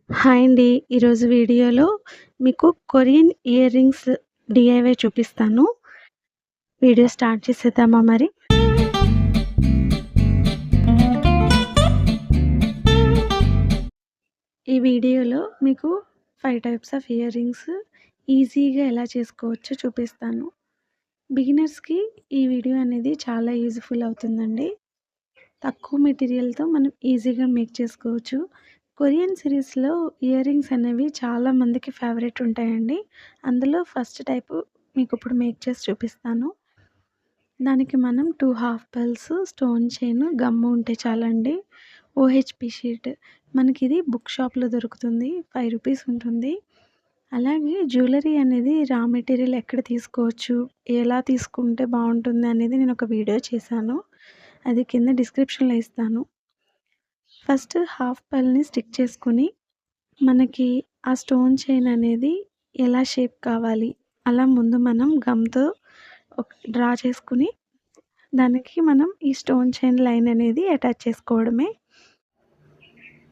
Hi అండి. ఈరోజు వీడియోలో మీకు కొరియన్ ఇయర్ రింగ్స్ డీఐవై చూపిస్తాను. వీడియో స్టార్ట్ చేసేద్దామా మరి? ఈ వీడియోలో మీకు 5 టైప్స్ ఆఫ్ ఇయర్ రింగ్స్ ఈజీగా ఎలా చేసుకోవచ్చో చూపిస్తాను. బిగినర్స్‌కి ఈ వీడియో అనేది చాలా యూజ్‌ఫుల్ అవుతుందండి. తక్కువ మెటీరియల్‌తో మనం ఈజీగా మేక్ చేసుకోవచ్చు. కొరియన్ సిరీస్‌లో ఇయర్ రింగ్స్ అనేవి చాలా మందికి ఫేవరెట్ ఉంటాయండి. అందులో ఫస్ట్ టైపు మీకిప్పుడు మేక్ చేసి చూపిస్తాను. దానికి మనం 2 హాఫ్ పర్ల్స్, స్టోన్ చైన్, గమ్ము ఉంటే చాలండి. ఓహెచ్‌పి షీట్ మనకిది బుక్ షాప్‌లో దొరుకుతుంది. రూ. 5 ఉంటుంది. అలాగే జ్యువెలరీ అనేది రా మెటీరియల్ ఎక్కడ తీసుకోవచ్చు, ఎలా తీసుకుంటే బావుంటుంది అనేది నేనొక వీడియో చేశాను. అది కింద డిస్క్రిప్షన్‌లో ఇస్తాను. ఫస్ట్ హాఫ్ పర్ల్‌ని స్టిక్ చేసుకొని, మనకి ఆ స్టోన్ చైన్ అనేది ఎలా షేప్ కావాలి, అలా ముందు మనం గమ్‌తో డ్రా చేసుకొని, దానికి మనం ఈ స్టోన్ చైన్ లైన్ అనేది అటాచ్ చేసుకోవడమే.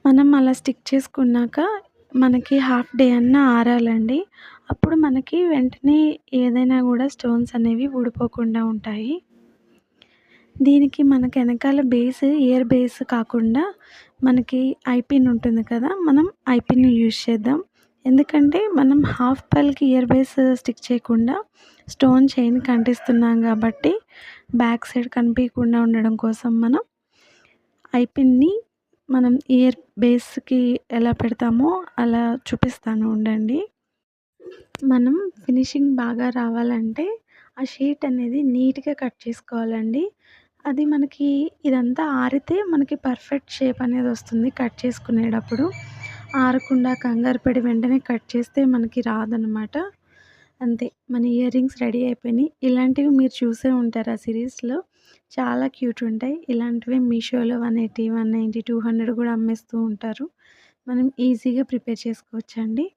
మనం అలా స్టిక్ చేసుకున్నాక మనకి హాఫ్ డే అన్నా ఆరాలండి. అప్పుడు మనకి వెంటనే ఏదైనా గూడా స్టోన్స్ అనేవి ఊడిపోకుండా ఉంటాయి. దీనికి మనకి ఎనకాల బేస్ ఇయర్ బేస్ కాకుండా మనకి ఐపిన్ ఉంటుంది కదా! మనం ఐపిన్‌ని యూజ్ చేద్దాం. ఎందుకంటే మనం హాఫ్ పర్ల్‌కి ఇయర్ బేస్ స్టిక్ చేయకుండా స్టోన్ చైన్‌కి అంటిస్తున్నాం గాబట్టి బ్యాక్ సైడ్ కనిపియకుండా ఉండడం కోసం మనం ఐపిన్‌ని మనం ఇయర్ బేస్‌కి ఎలా పెడతామో అలా చూపిస్తాను ఉండండి. మనం ఫినిషింగ్ బాగా రావాలంటే ఆ షీట్ అనేది నీట్‌గా కట్ చేసుకోవాలండి. అది మనకి ఇదంతా ఆరితే మనకి పర్ఫెక్ట్ షేప్ అనేది వస్తుంది కట్ చేసుకునేటప్పుడు. ఆరకుండా కంగారు పడి వెంటనే కట్ చేస్తే మనకి రాదనమాట. అంతే మన ఇయర్ రింగ్స్ రెడీ అయిపోయినాయి. ఇలాంటివి మీరు చూసే ఉంటారు ఆ సిరీస్‌లో. చాలా క్యూట్ ఉంటాయి. ఇలాంటివి మీషోలో 180, 190, 200 కూడా అమ్మేస్తూ ఉంటారు. మనం ఈజీగా ప్రిపేర్ చేసుకోవచ్చండి.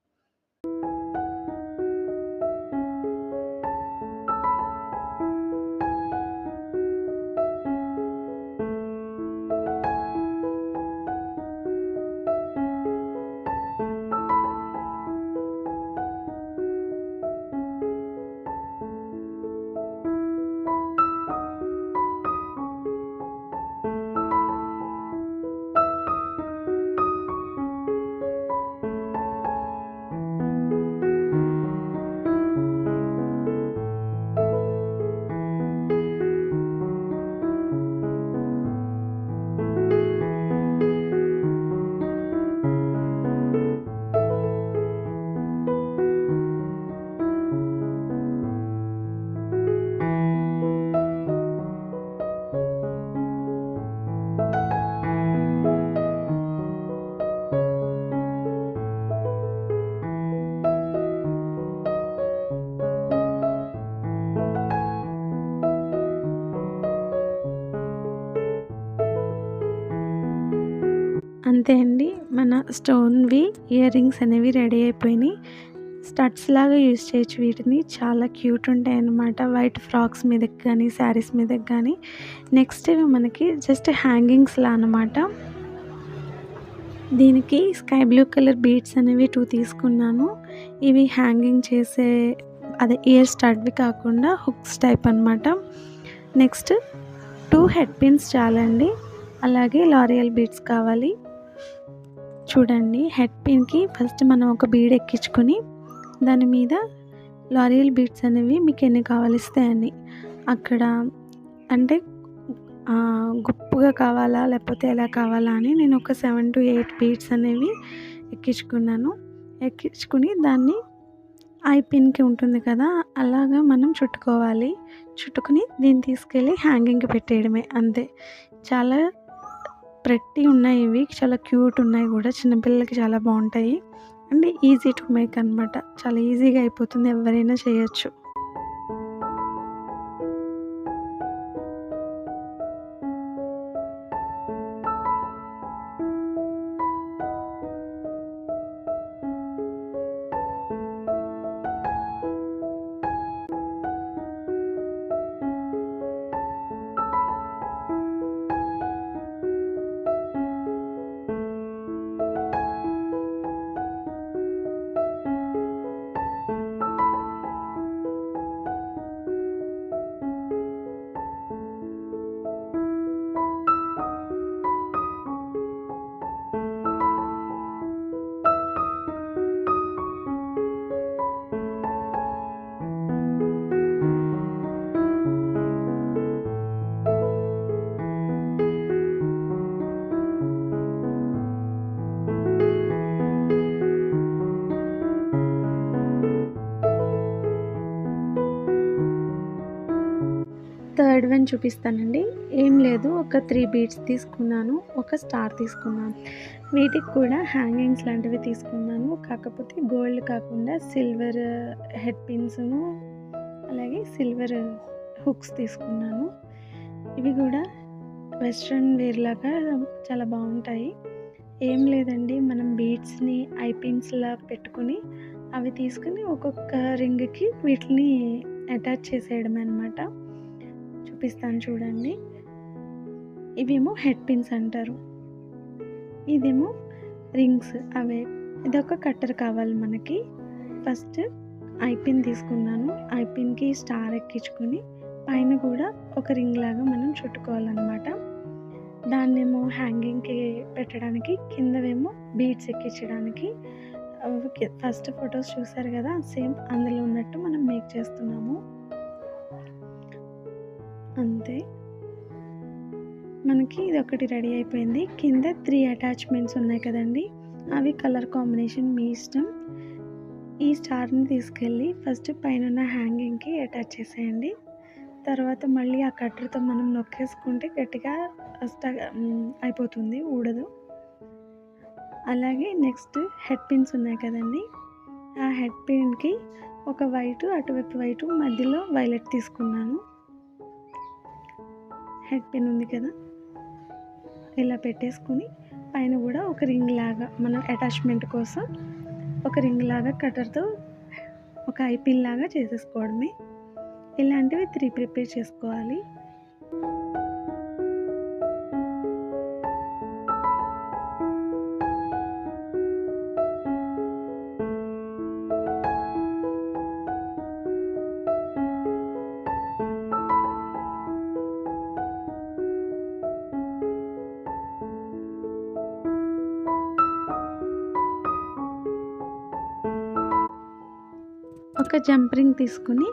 అంతే అండి. మన స్టోన్‌వి ఇయర్ రింగ్స్ అనేవి రెడీ అయిపోయినాయి. స్టడ్స్ లాగా యూజ్ చేయొచ్చు వీటిని. చాలా క్యూట్ ఉంటాయన్నమాట. వైట్ ఫ్రాక్స్ మీదకి గానీ, శారీస్ మీదకి గానీ. నెక్స్ట్ ఇవి మనకి జస్ట్ హ్యాంగింగ్స్‌లా అనమాట. దీనికి స్కై బ్లూ కలర్ బీడ్స్ అనేవి 2 తీసుకున్నాను. ఇవి హ్యాంగింగ్ చేసే అదే ఇయర్ స్టడ్‌వి కాకుండా హుక్స్ టైప్ అనమాట. నెక్స్ట్ 2 హెడ్ పిన్స్ చాలండి. అలాగే లారియల్ బీడ్స్ కావాలి. చూడండి హెడ్ పిన్‌కి ఫస్ట్ మనం ఒక బీడ్ ఎక్కించుకొని దాని మీద లారియల్ బీడ్స్ అనేవి మీకు ఎన్ని కావలిస్తే అన్ని. అక్కడ అంటే గుప్పుగా కావాలా లేకపోతే ఎలా కావాలా అని నేను ఒక 7-8 బీడ్స్ అనేవి ఎక్కించుకున్నాను. ఎక్కించుకుని దాన్ని ఐ పిన్‌కి ఉంటుంది కదా! అలాగా మనం చుట్టుకోవాలి. చుట్టుకొని దీన్ని తీసుకెళ్ళి హ్యాంగింగ్‌కి పెట్టేయడమే అంతే. చాలా ప్రెట్టి ఉన్నాయి ఇవి. చాలా క్యూట్ ఉన్నాయి గూడా. చిన్న పిల్లలకి చాలా బావుంటాయి. అండ్ ఈజీ టు మేక్ అనమాట. చాలా ఈజీగా అయిపోతుంది. ఎవరైనా చేయొచ్చు. థర్డ్ వన్ చూపిస్తానండి. ఏం లేదు, ఒక 3 బీడ్స్ తీసుకున్నాను, ఒక స్టార్ తీసుకున్నాను. వీటికి కూడా హ్యాంగింగ్స్ లాంటివి తీసుకున్నాను. కాకపోతే గోల్డ్ కాకుండా సిల్వర్ హెడ్ పిన్స్‌ను అలాగే సిల్వర్ హుక్స్ తీసుకున్నాను. ఇవి కూడా వెస్ట్రన్ వేర్ లాగా చాలా బాగుంటాయి. ఏం లేదండి, మనం బీడ్స్‌ని ఐ పిన్స్‌లా పెట్టుకొని అవి తీసుకొని ఒక్కొక్క రింగ్‌కి వీటిని అటాచ్ చేసేయడమే అనమాట. చూపిస్తాను చూడండి. ఇవేమో హెడ్ పిన్స్ అంటారు. ఇదేమో రింగ్స్ అవే. ఇదొక కట్టర్ కావాలి మనకి. ఫస్ట్ ఐ పిన్ తీసుకున్నాను. ఐ పిన్‌కి స్టార్ ఎక్కించుకొని పైన కూడా ఒక రింగ్ లాగా మనం చుట్టుకోవాలన్నమాట. దాన్నేమో హ్యాంగింగ్‌కి పెట్టడానికి, కిందవేమో బీడ్స్ ఎక్కించడానికి. ఫస్ట్ ఫొటోస్ చూసారు కదా, సేమ్ అందులో ఉన్నట్టు మనం మేక్ చేస్తున్నాము. అంతే, మనకి ఇదొకటి రెడీ అయిపోయింది. కింద 3 అటాచ్మెంట్స్ ఉన్నాయి కదండి, అవి కలర్ కాంబినేషన్ మీ ఇష్టం. ఈ స్టార్ని తీసుకెళ్ళి ఫస్ట్ పైన హ్యాంగింగ్‌కి అటాచ్ చేసేయండి. తర్వాత మళ్ళీ ఆ కట్టర్తో మనం నొక్కేసుకుంటే గట్టిగా అయిపోతుంది, ఊడదు. అలాగే నెక్స్ట్ హెడ్ పిన్స్ ఉన్నాయి కదండి, ఆ హెడ్ పిన్‌కి ఒక వైటు, అటువైపు వైటు, మధ్యలో వైలెట్ తీసుకున్నాను. హెడ్ పిన్ ఉంది కదా, ఇలా పెట్టేసుకుని పైన కూడా ఒక రింగ్ లాగా మనం అటాచ్మెంట్ కోసం ఒక రింగ్ లాగా కట్టర్తో ఒక ఐ పిన్ లాగా చేసేసుకోవడమే. ఇలాంటివి 3 ప్రిపేర్ చేసుకోవాలి. ఒక జంప్ రింగ్ తీసుకుని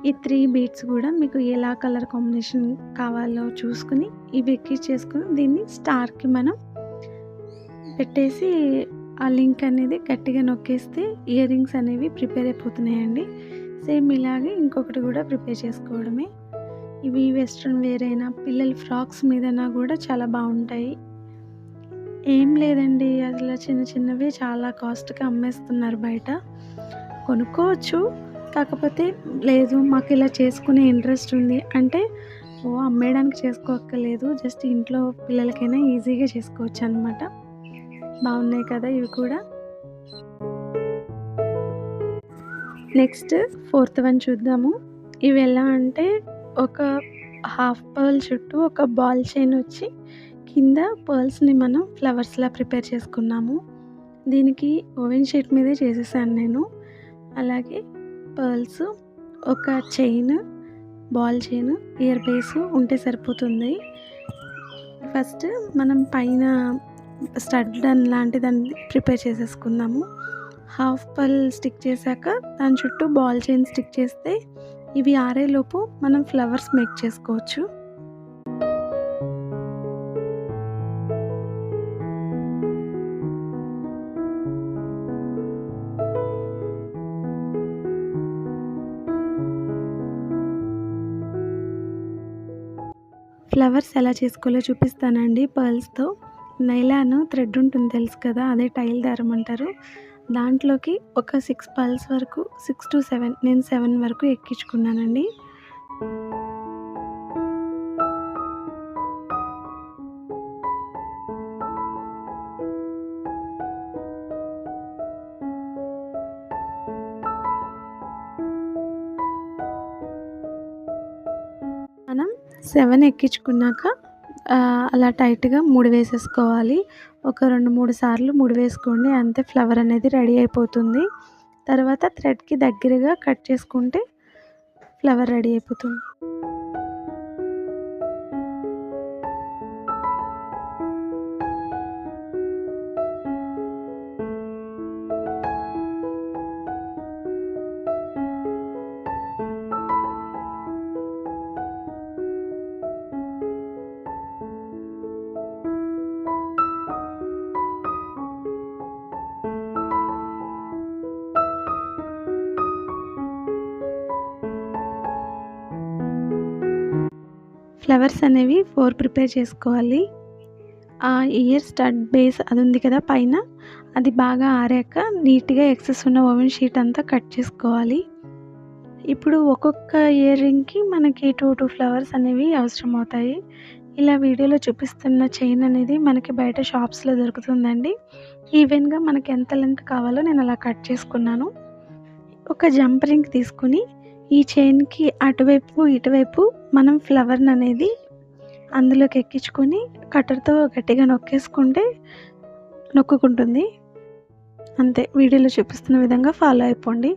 ఈ 3 బీడ్స్ కూడా మీకు ఎలా కలర్ కాంబినేషన్ కావాలో చూసుకుని ఇవి ఎక్కించేసుకుని దీన్ని స్టార్కి మనం పెట్టేసి ఆ లింక్ అనేది గట్టిగా నొక్కేస్తే ఇయర్ రింగ్స్ అనేవి ప్రిపేర్ అయిపోతున్నాయండి. సేమ్ ఇలాగే ఇంకొకటి కూడా ప్రిపేర్ చేసుకోవడమే. ఇవి వెస్ట్రన్ వేర్ అయినా పిల్లల ఫ్రాక్స్ మీదనా కూడా చాలా బాగుంటాయి. ఏం లేదండి, అసలు చిన్న చిన్నవి చాలా కాస్ట్‌కి అమ్మేస్తున్నారు బయట. కొనుక్కోవచ్చు, కాకపోతే లేదు మాకు ఇలా చేసుకునే ఇంట్రెస్ట్ ఉంది అంటే అమ్మేయడానికి చేసుకోక్కర్లేదు, జస్ట్ ఇంట్లో పిల్లలకైనా ఈజీగా చేసుకోవచ్చు అనమాట. బాగున్నాయి కదా ఇవి కూడా. నెక్స్ట్ ఫోర్త్ వన్ చూద్దాము. ఇవి ఎలా అంటే ఒక హాఫ్ పర్ల్ చుట్టూ ఒక బాల్ చైన్ వచ్చి కింద పర్ల్స్ని మనం ఫ్లవర్స్లా ప్రిపేర్ చేసుకున్నాము. దీనికి ఓవెన్ షీట్ మీదే చేసేసాను నేను. అలాగే పర్ల్స్, ఒక chain, ball chain, year base ఉంటే సరిపోతుంది. ఫస్ట్ మనం పైన స్టడ్ లాంటి దాన్ని ప్రిపేర్ చేసేసుకుందాము. హాఫ్ పర్ల్ స్టిక్ చేశాక దాని చుట్టూ బాల్ చైన్ స్టిక్ చేస్తే ఇవి ఆరేలోపు మనం ఫ్లవర్స్ మేక్ చేసుకోవచ్చు. ఫ్లవర్స్ ఎలా చేసుకోవాలో చూపిస్తానండి. పర్ల్స్‌తో నైలాన్ థ్రెడ్ ఉంటుంది తెలుసు కదా, అదే టైల్ దారం అంటారు. దాంట్లోకి ఒక 6 పర్ల్స్ వరకు, 6-7, నేను 7 వరకు ఎక్కించుకున్నానండి. మనం 7 ఎక్కించుకున్నాక అలా టైట్‌గా ముడి వేసేసుకోవాలి. ఒక 2, 3 సార్లు ముడి వేసుకోండి, అంతే. ఫ్లవర్ అనేది రెడీ అయిపోతుంది. తర్వాత థ్రెడ్‌కి దగ్గరగా కట్ చేసుకుంటే ఫ్లవర్ రెడీ అయిపోతుంది. ఫ్లవర్స్ అనేవి 4 ప్రిపేర్ చేసుకోవాలి. ఆ ఇయర్ స్టడ్ బేస్ అది ఉంది కదా పైన, అది బాగా ఆరాక నీట్‌గా ఎక్సెస్ ఉన్న ఓవెన్ షీట్ అంతా కట్ చేసుకోవాలి. ఇప్పుడు ఒక్కొక్క ఇయర్ రింగ్‌కి మనకి 2 ఫ్లవర్స్ అనేవి అవసరమవుతాయి. ఇలా వీడియోలో చూపిస్తున్న చైన్ అనేది మనకి బయట షాప్స్‌లో దొరుకుతుందండి. ఈవెన్‌గా మనకి ఎంత లెంత్ కావాలో నేను అలా కట్ చేసుకున్నాను. ఒక జంప్ రింగ్ తీసుకొని ఈ చైన్‌కి అటువైపు, ఇటువైపు మనం ఫ్లవర్‌ననేది అందులోకి ఎక్కించుకొని కట్టర్‌తో గట్టిగా నొక్కుకుంటుంది. అంతే, వీడియోలో చూపిస్తున్న విధంగా ఫాలో అయిపోండి.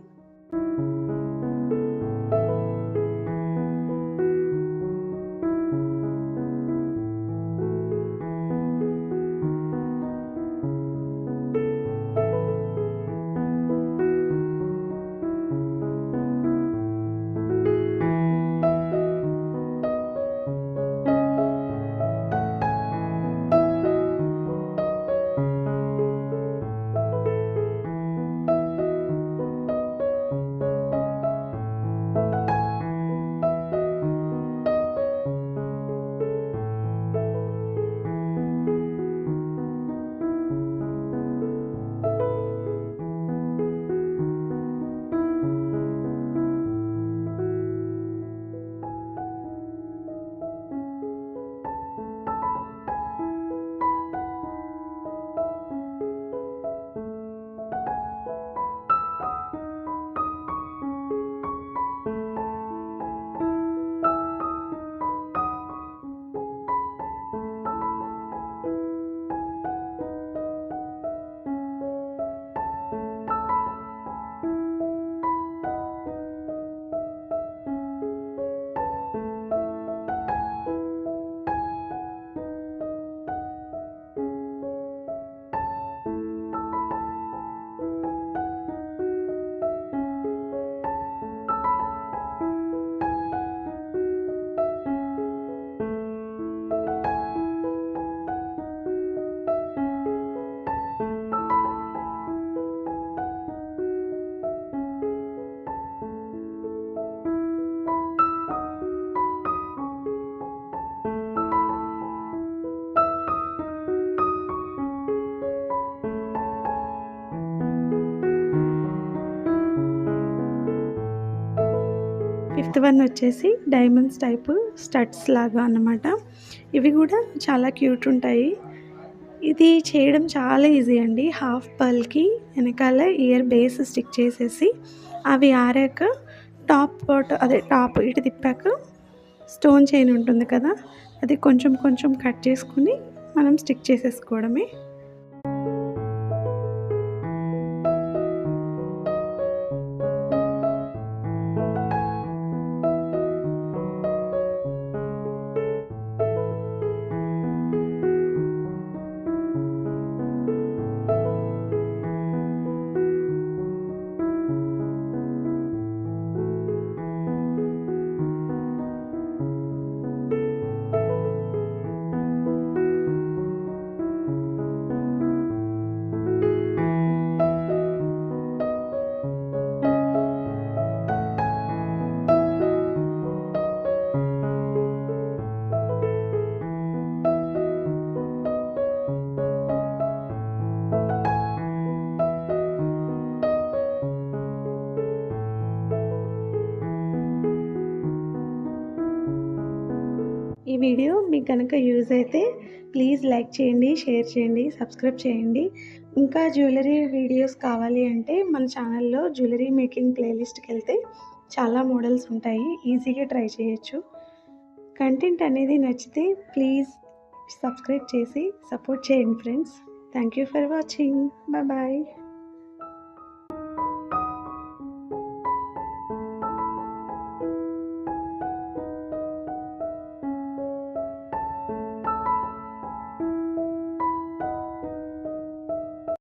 ఫిఫ్త్ వన్ వచ్చేసి డైమండ్స్ టైపు స్టడ్స్ లాగా అన్నమాట. ఇవి కూడా చాలా క్యూట్ ఉంటాయి. ఇది చేయడం చాలా ఈజీ అండి. హాఫ్ పర్ల్‌కి వెనకాల ఇయర్ బేస్ స్టిక్ చేసేసి అవి ఆరాక టాప్ ఇటు తిప్పాక స్టోన్ చైన్ ఉంటుంది కదా, అది కొంచెం కొంచెం కట్ చేసుకుని మనం స్టిక్ చేసేసుకోవడమే. ఈ వీడియో మీకు కనుక యూజ్ అయితే ప్లీజ్ లైక్ చేయండి, షేర్ చేయండి, సబ్స్క్రైబ్ చేయండి. ఇంకా జ్యువెలరీ వీడియోస్ కావాలి అంటే మన ఛానల్లో జ్యువెలరీ మేకింగ్ ప్లేలిస్ట్కి వెళ్తే చాలా మోడల్స్ ఉంటాయి, ఈజీగా ట్రై చేయొచ్చు. కంటెంట్ అనేది నచ్చితే ప్లీజ్ సబ్స్క్రైబ్ చేసి సపోర్ట్ చేయండి friends. Thank you for watching. Bye.